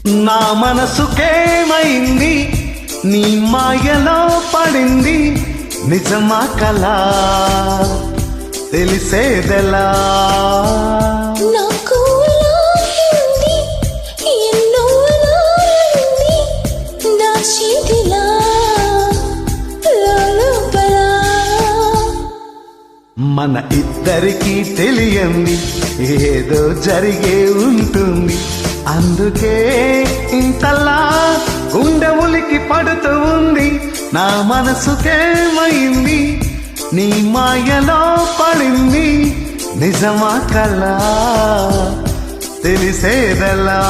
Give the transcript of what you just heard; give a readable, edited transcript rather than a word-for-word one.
నా మనసుకేమైంది, నీ మాయలో పడింది, నిజమా కలా తెలిసేదెలా? నాకు లాగింది, ఎన్నో లాగింది, నా చేతిలా లోపల. మన ఇద్దరికీ తెలియంది ఏదో జరిగే ఉంటుంది, అందుకే ఇంతలా గుండె ఉలికి పడుతూ ఉంది. నా మనసుకేమైంది, నీ మాయలో పడింది, నిజమా కలా తెలిసేదెలా?